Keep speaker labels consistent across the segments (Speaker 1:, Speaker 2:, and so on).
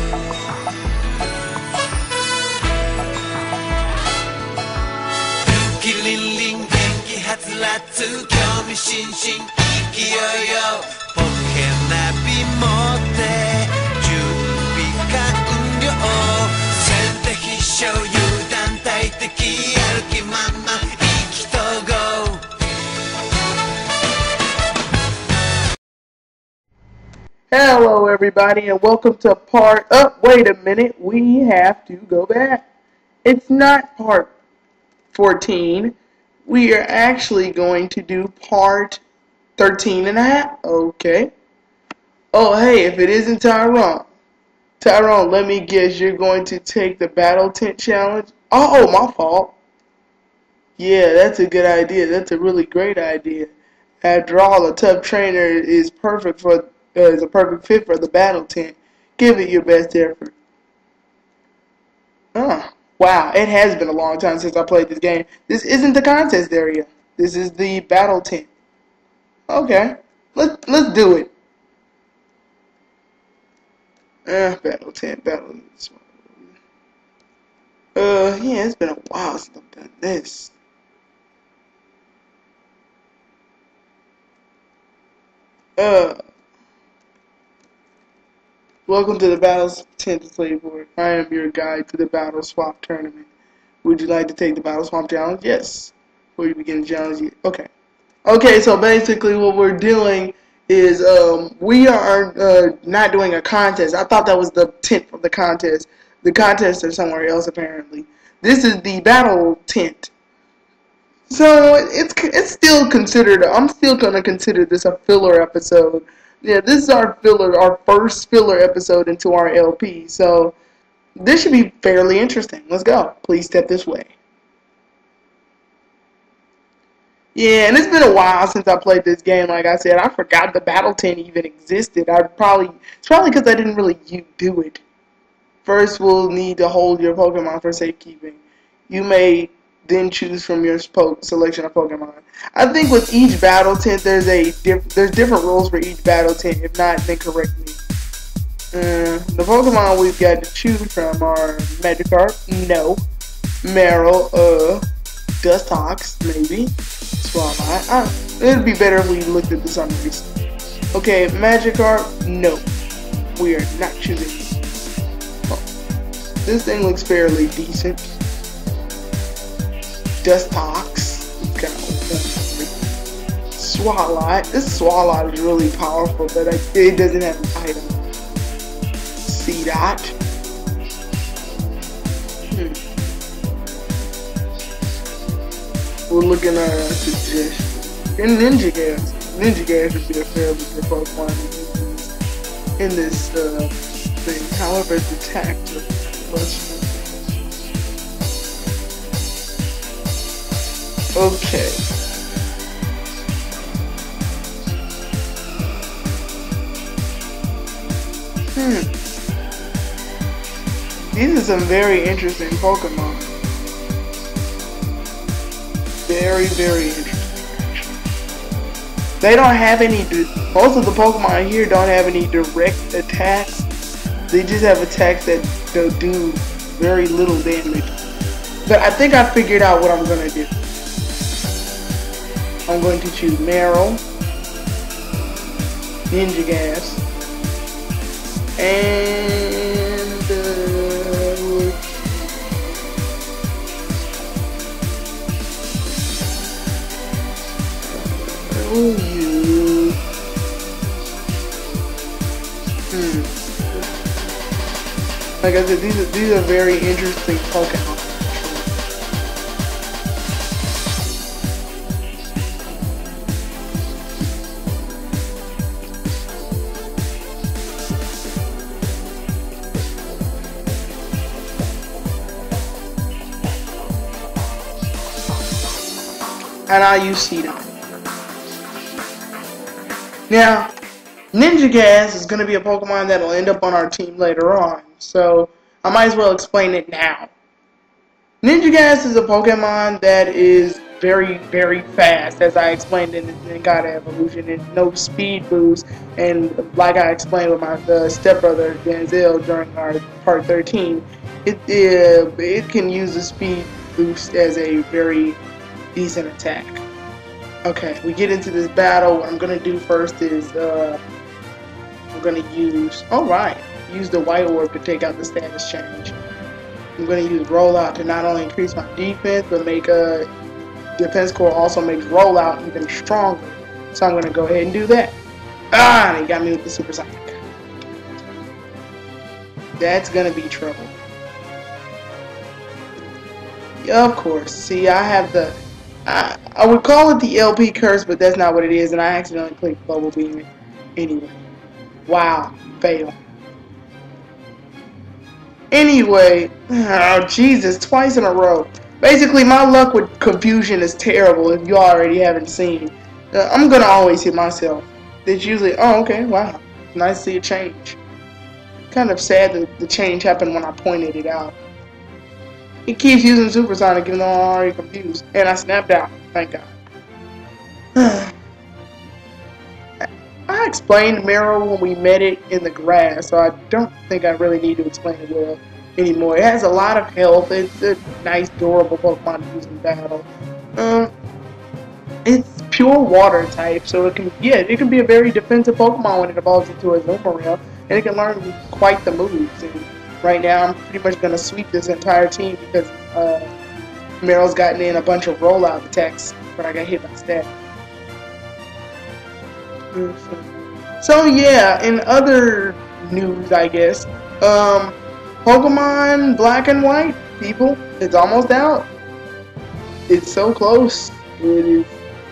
Speaker 1: キリンリン元気はつらつ興味津々勢いよポケナビ持って準備完了先手必勝油断大敵やる気満々意気投合
Speaker 2: Hello everybody and welcome to wait a minute, we have to go back. It's not part 14. We are actually going to do part 13 and a half. Okay. Oh hey, if it isn't Tyrone, let me guess, you're going to take the battle tent challenge? Oh, my fault. Yeah, that's a good idea. That's a really great idea. After all, a tough trainer is a perfect fit for the battle tent. Give it your best effort. Wow, it has been a long time since I played this game. This isn't the contest area. This is the battle tent. Okay, let's do it. Battle tent. Yeah, it's been a while since I've done this. Welcome to the Battle Tent Playboard. I am your guide to the Battle Swap Tournament. Would you like to take the Battle Swap Challenge? Yes. Before you begin the challenge, okay. Okay, so basically what we're doing is we are not doing a contest. I thought that was the tent for the contest. The contests are somewhere else apparently. This is the battle tent. So it's still considered. I'm still gonna consider this a filler episode. Yeah, this is our first filler episode into our LP. So this should be fairly interesting. Let's go. Please step this way. Yeah, and it's been a while since I played this game. Like I said, I forgot the battle tent even existed. It's probably because I didn't really do it. First, we'll need to hold your Pokemon for safekeeping. You may then choose from your selection of Pokemon. I think with each battle tent, there's different rules for each battle tent. If not, then correct me. The Pokemon we've got to choose from are Magikarp, no. Meryl, Dustox, maybe. Swallow. It'd be better if we looked at the summaries. Okay, Magikarp, no. We are not choosing. This thing looks fairly decent. Dustox. Kind of Swallow. This Swallow is really powerful, but it doesn't have an item. Seedot. We're looking at our suggestions. And Ninja Gas. Ninja Gas would be a fairly good Pokemon in this thing. However, it's attacked with much. Okay. These are some very interesting Pokemon. Very, very interesting. They don't have any. Most of the Pokemon here don't have any direct attacks. They just have attacks that do very little damage. But I think I figured out what I'm gonna do. I'm going to choose Meryl, Ninja Gas, and like I said, these are very interesting Pokemon. And I use Seedot. Now, Ninja Gas is going to be a Pokemon that will end up on our team later on, so I might as well explain it now. Ninja Gas is a Pokemon that is very, very fast, as I explained in God Evolution, and no speed boost. And like I explained with my stepbrother Denzel during our part 13, it can use the speed boost as a very decent attack. Okay, we get into this battle. What I'm gonna do first is I'm gonna use use the white orb to take out the status change. I'm gonna use rollout to not only increase my defense, but make a defense core also makes rollout even stronger. So I'm gonna go ahead and do that. They got me with the supersonic. That's gonna be trouble. Yeah, of course. See, I have the I would call it the LP curse, but that's not what it is, and I accidentally clicked bubble beam anyway. Wow, fail. Anyway, oh Jesus, twice in a row. Basically, my luck with confusion is terrible if you already haven't seen. I'm gonna always hit myself. It's usually, oh okay, wow, nice to see a change. Kind of sad that the change happened when I pointed it out. He keeps using supersonic even though I'm already confused. And I snapped out, thank God. I explained Meryl when we met it in the grass, so I don't think I really need to explain it well anymore. It has a lot of health. It's a nice, durable Pokemon to use in battle. It's pure water type, so it can be a very defensive Pokemon when it evolves into a Zoomeril, and it can learn quite the moves. And right now, I'm pretty much going to sweep this entire team because Meryl's gotten in a bunch of rollout attacks, but I got hit by stat. So yeah, in other news, I guess, Pokemon Black and White, people, it's almost out. It's so close. It is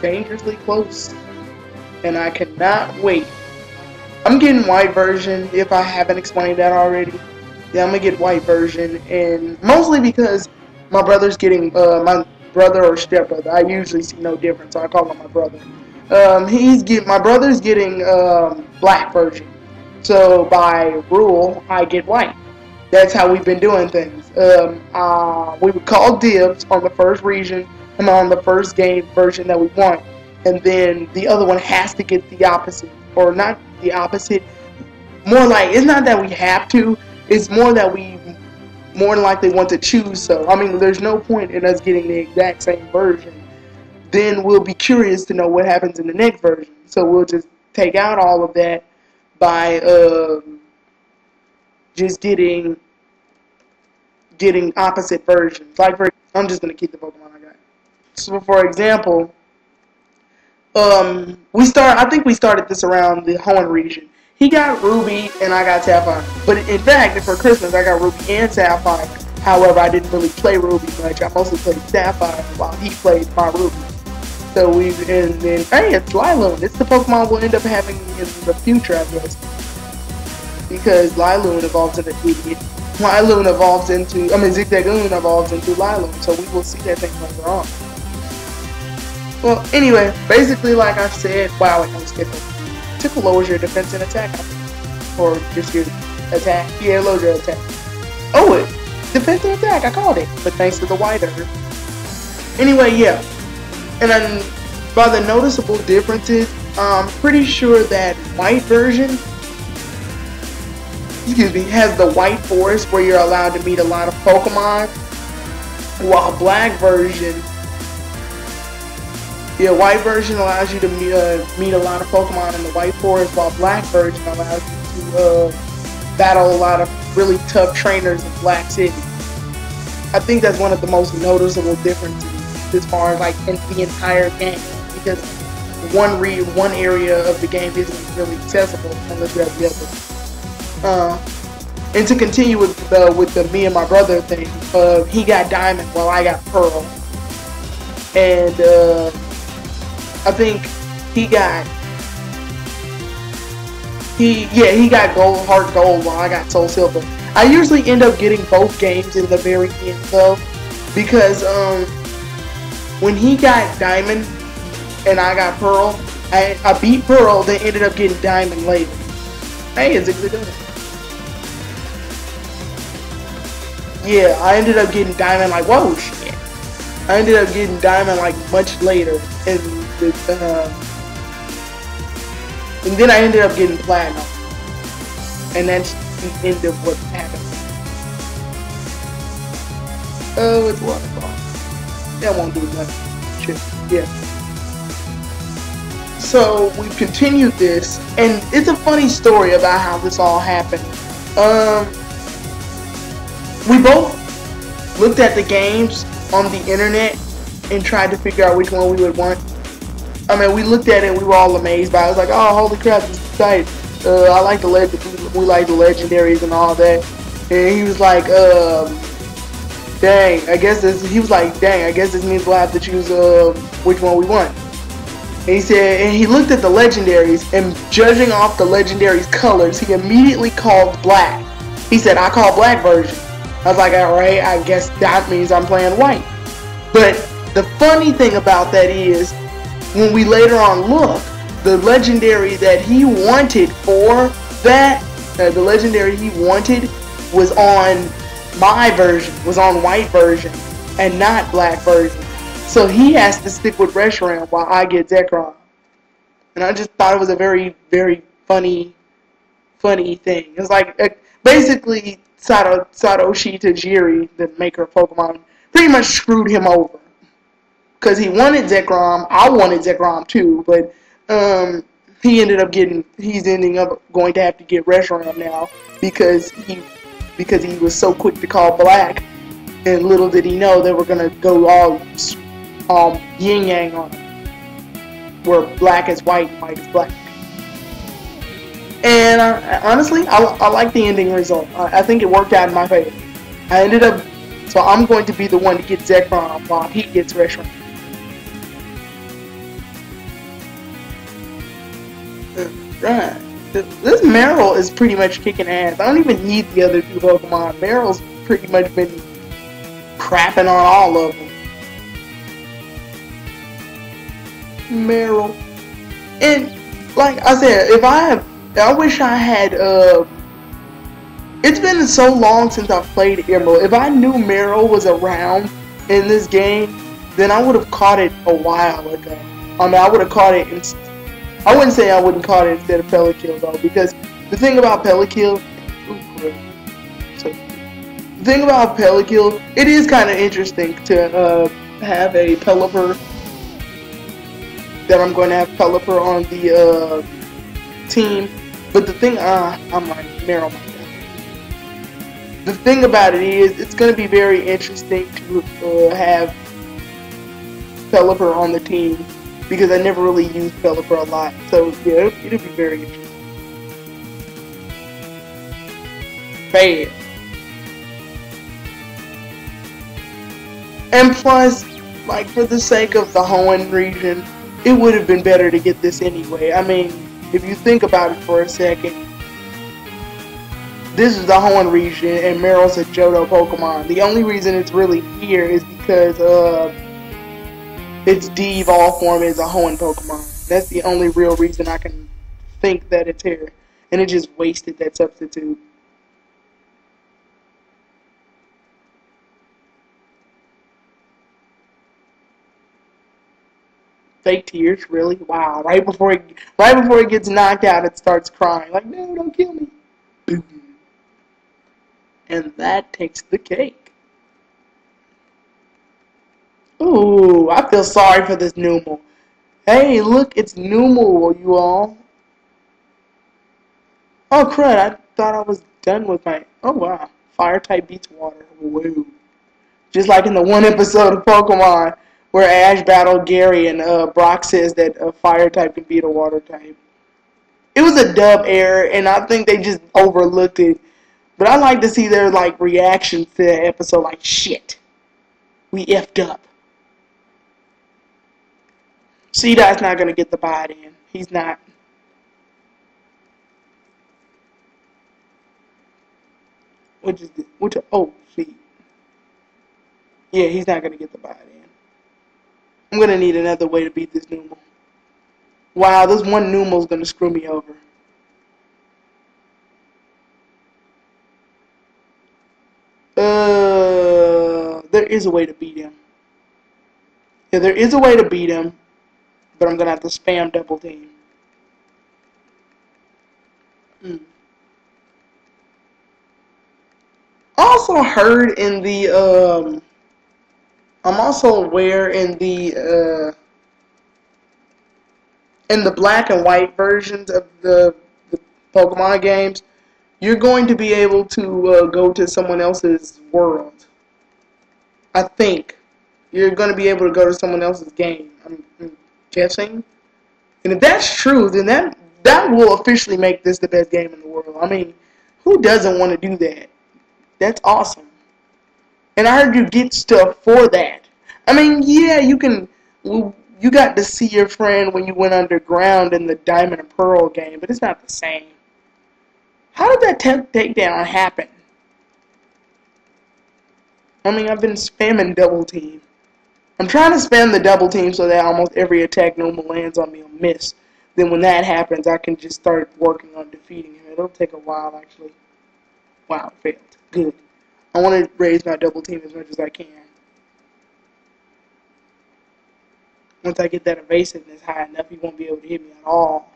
Speaker 2: dangerously close, and I cannot wait. I'm getting white version if I haven't explained that already. Yeah, I'm gonna get white version, and mostly because my brother's getting my brother or stepbrother. I usually see no difference, so I call him my brother. My brother's getting black version, so by rule I get white. That's how we've been doing things. We would call dibs on the first region and on the first game version that we want, and then the other one has to get the opposite, or not the opposite. More like, it's not that we have to, it's more that we more than likely want to choose. So I mean, there's no point in us getting the exact same version. Then we'll be curious to know what happens in the next version. So we'll just take out all of that by just getting opposite versions. Like I'm just gonna keep the Pokemon I got. So for example, I think we started this around the Hoenn region. He got Ruby and I got Sapphire. But in fact, for Christmas I got Ruby and Sapphire. However, I didn't really play Ruby much. I mostly played Sapphire while he played my Ruby. So hey, it's LINOONE. It's the Pokemon we'll end up having in the future, I guess. Because LINOONE evolves into idiot. LINOONE evolves into, Zigzagoon evolves into LINOONE. So we will see that thing later on. Well, anyway, basically, like I said, wow, it comes Tickle. Tickle lowers your defense and attack. Or just your attack. Yeah, it lowers your attack. Oh, defense and attack, I called it. But thanks to the white herb. Anyway, yeah. And then, by the noticeable differences, I'm pretty sure that white version, has the white forest where you're allowed to meet a lot of Pokemon, while black version, white version allows you to meet a lot of Pokemon in the white forest, while black version allows you to battle a lot of really tough trainers in Black City. I think that's one of the most noticeable differences as far as like in the entire game, because one area of the game isn't really accessible unless you have the other. And to continue with the me and my brother thing, he got Diamond while I got Pearl, and I think he got Heart Gold while I got Soul Silver. I usually end up getting both games in the very end though, because when he got Diamond and I got Pearl, I beat Pearl, then ended up getting Diamond later. Hey, is it good? Yeah, I ended up getting Diamond like, whoa, shit. I ended up getting diamond like much later, and then I ended up getting platinum, and that's the end of what happened. Oh, it's waterfall. That won't do nothing. Shit. Yeah. So we continued this, and it's a funny story about how this all happened. We both looked at the games on the internet and tried to figure out which one we would want. I mean, we looked at it and we were all amazed by it. I was like, oh, holy crap, this is tight. I like the we like the legendaries and all that. And he was like, dang, I guess this. He was like, dang, I guess this means we'll have to choose which one we want. And he said, and he looked at the legendaries, and judging off the legendaries' colors, he immediately called black. He said, I call black version. I was like, alright, I guess that means I'm playing white. But the funny thing about that is, when we later on look, the legendary that he wanted for that, the legendary he wanted was on my version, was on white version, and not black version. So he has to stick with Reshiram while I get Zekrom. And I just thought it was a very, very funny thing. It's like, basically, Satoshi Tajiri, the maker of Pokemon, pretty much screwed him over. Because he wanted Zekrom, I wanted Zekrom too, but he's ending up going to have to get Reshiram now because he was so quick to call black, and little did he know they were gonna go all yin yang on him, where black is white and white is black. And honestly, I like the ending result. I think it worked out in my favor. So I'm going to be the one to get Zekrom while he gets Reshiram. Right. This Meryl is pretty much kicking ass. I don't even need the other two Pokemon. Meryl's pretty much been crapping on all of them. Meryl. And, like I said, I wish I had, it's been so long since I've played Emerald. If I knew Meryl was around in this game, then I would have caught it a while ago. I mean, I would have caught it I wouldn't say I wouldn't caught it instead of Pelakil though, because the thing about Pelakil, it is kind of interesting to have a Pelipper, that I'm going to have Pelipper on the team. But the thing, I'm right, Meryl. The thing about it is, it's going to be very interesting to have Pelipper on the team, because I never really used Pelipper a lot. So yeah, it'll be very interesting. Bad. And plus, like, for the sake of the Hoenn region, it would have been better to get this anyway. I mean, if you think about it for a second, this is the Hoenn region, and Meryl's a Johto Pokemon. The only reason it's really here is because its D evolved form is a Hoenn Pokemon. That's the only real reason I can think that it's here. And it just wasted that substitute. Fake tears, really? Wow! Right before it gets knocked out, it starts crying. Like, no, don't kill me. Boom. And that takes the cake. Ooh, I feel sorry for this Numel. Hey, look, it's Numel, you all. Oh, crud, I thought I was done with my... Oh, wow. Fire type beats water. Woo. Just like in the one episode of Pokemon where Ash battled Gary and Brock says that a fire type can beat a water type. It was a dub error, and I think they just overlooked it. But I like to see their, like, reactions to that episode, like, shit. We effed up. Seedot's not going to get the buy-in. He's not. Oh, see. Yeah, he's not going to get the buy-in. I'm going to need another way to beat this Numel. Wow, this one Numel's going to screw me over. There is a way to beat him. Yeah, there is a way to beat him, but I'm gonna have to spam double team. Also heard in the I'm also aware in the black and white versions of the Pokemon games, you're going to be able to go to someone else's world. I think you're going to be able to go to someone else's game. I'm guessing, and if that's true, then that will officially make this the best game in the world. I mean, who doesn't want to do that? That's awesome. And I heard you get stuff for that. I mean, yeah, you can. You got to see your friend when you went underground in the Diamond and Pearl game, but it's not the same. How did that takedown happen? I mean, I've been spamming double team. I'm trying to spam the double team so that almost every attack normal lands on me will miss. Then when that happens, I can just start working on defeating him. It'll take a while, actually. Wow, failed. Good. I want to raise my double team as much as I can. Once I get that evasiveness high enough, he won't be able to hit me at all.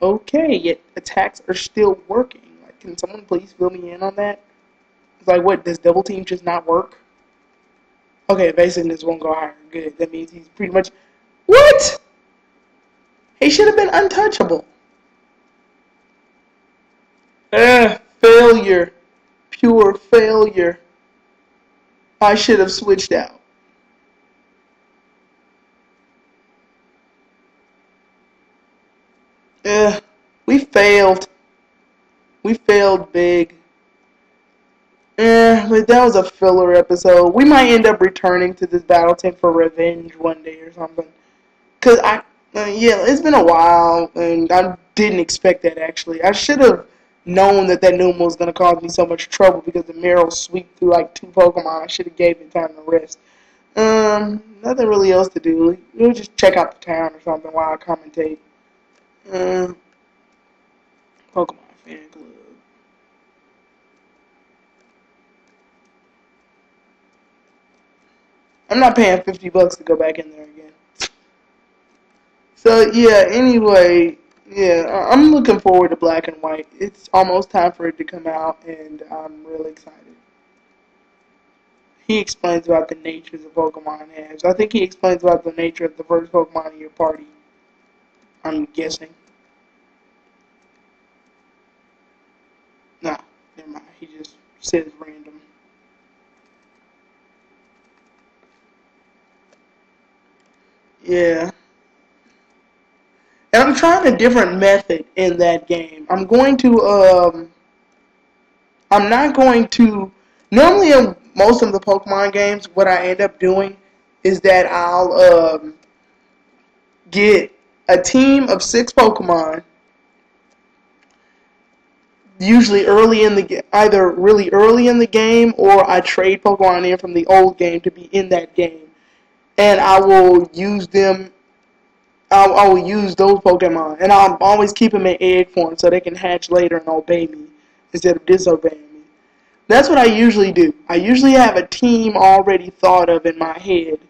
Speaker 2: Okay, yet attacks are still working. Like, can someone please fill me in on that? It's like, what, does double team just not work? Okay, evasiveness won't go higher. Good. That means he's pretty much... What? He should have been untouchable. Failure. Pure failure. I should have switched out. We failed. We failed big. But that was a filler episode. We might end up returning to this battle tank for revenge one day or something. Cause yeah, it's been a while, and I didn't expect that actually. I should have known that Numel was gonna cause me so much trouble because the Meryl sweep through like 2 Pokemon. I should have gave it time to rest. Nothing really else to do. We'll just check out the town or something while I commentate. Pokemon Fan Club. I'm not paying $50 to go back in there again. So yeah, anyway, yeah, I'm looking forward to Black and White. It's almost time for it to come out, and I'm really excited. He explains about the natures of Pokemon has. I think he explains about the nature of the first Pokemon in your party. I'm guessing. Nah, never mind. He just says random. Yeah. And I'm trying a different method in that game. I'm not going to, normally in most of the Pokemon games, what I end up doing is that I'll get a team of 6 Pokemon, usually early in the either really early in the game, or I trade Pokemon in from the old game to be in that game, and I will use them. I will use those Pokemon, and I'll always keep them in egg form so they can hatch later and obey me instead of disobeying me. That's what I usually do. I usually have a team already thought of in my head,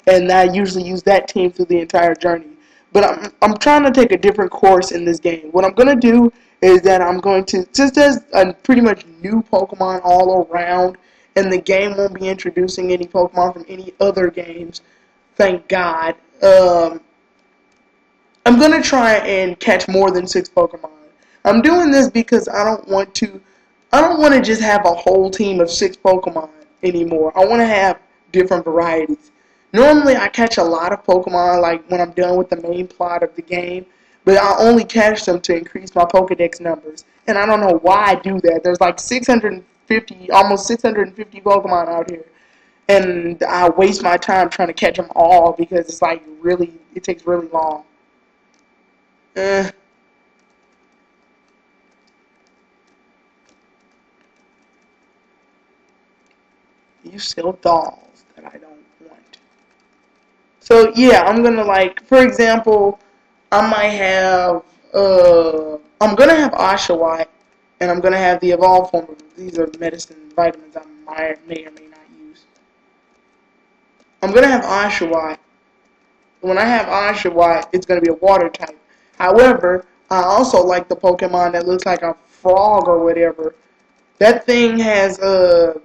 Speaker 2: and I usually use that team through the entire journey. But I'm trying to take a different course in this game. What I'm going to do is that I'm going to, since there's a pretty much new Pokemon all around, and the game won't be introducing any Pokemon from any other games, thank God, I'm going to try and catch more than 6 Pokemon. I'm doing this because I don't want to just have a whole team of 6 Pokemon anymore. I want to have different varieties. Normally I catch a lot of Pokemon like when I'm done with the main plot of the game, but I only catch them to increase my Pokedex numbers. And I don't know why I do that. There's like 650, almost 650 Pokemon out here. And I waste my time trying to catch them all because it's like really, it takes really long. You sell dolls that I don't want. So yeah, I'm gonna like, for example, I might have, I'm gonna have Oshawott, and I'm gonna have the evolved form of, these are medicine vitamins I may or may not use. I'm going to have Oshawott. When I have Oshawott, it's going to be a water type. However, I also like the Pokemon that looks like a frog or whatever. That thing has a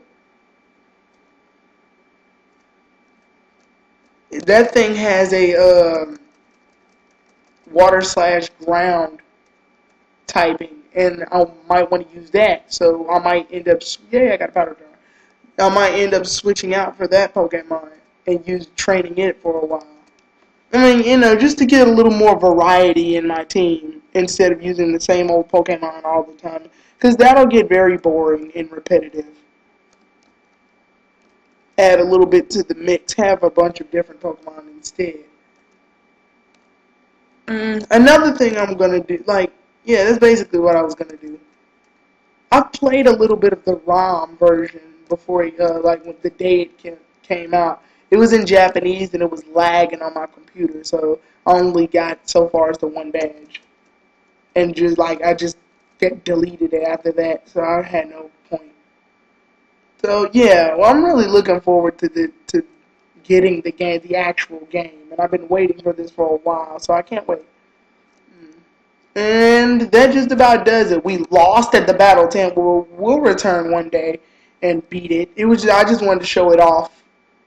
Speaker 2: water/ground typing, and I might want to use that. So I might end up, yeah, I got a powder dry. I might end up switching out for that Pokemon and training it for a while. I mean, just to get a little more variety in my team instead of using the same old Pokemon all the time, because that'll get very boring and repetitive. Add a little bit to the mix, have a bunch of different Pokemon instead. Another thing I'm going to do, yeah, that's basically what I was going to do. I played a little bit of the ROM version before, when the day it came out. It was in Japanese and it was lagging on my computer, so I only got so far as the one badge. And I just deleted it after that, so I had no point. So yeah, well, I'm really looking forward to getting the actual game, and I've been waiting for this for a while, so I can't wait. And that just about does it. We lost at the battle tent. We'll return one day and beat it. I just wanted to show it off.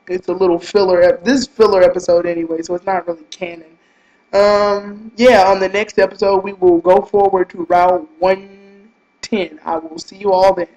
Speaker 2: It's a little filler. This is filler episode anyway, so it's not really canon. Yeah, on the next episode we will go forward to Route 110. I will see you all then.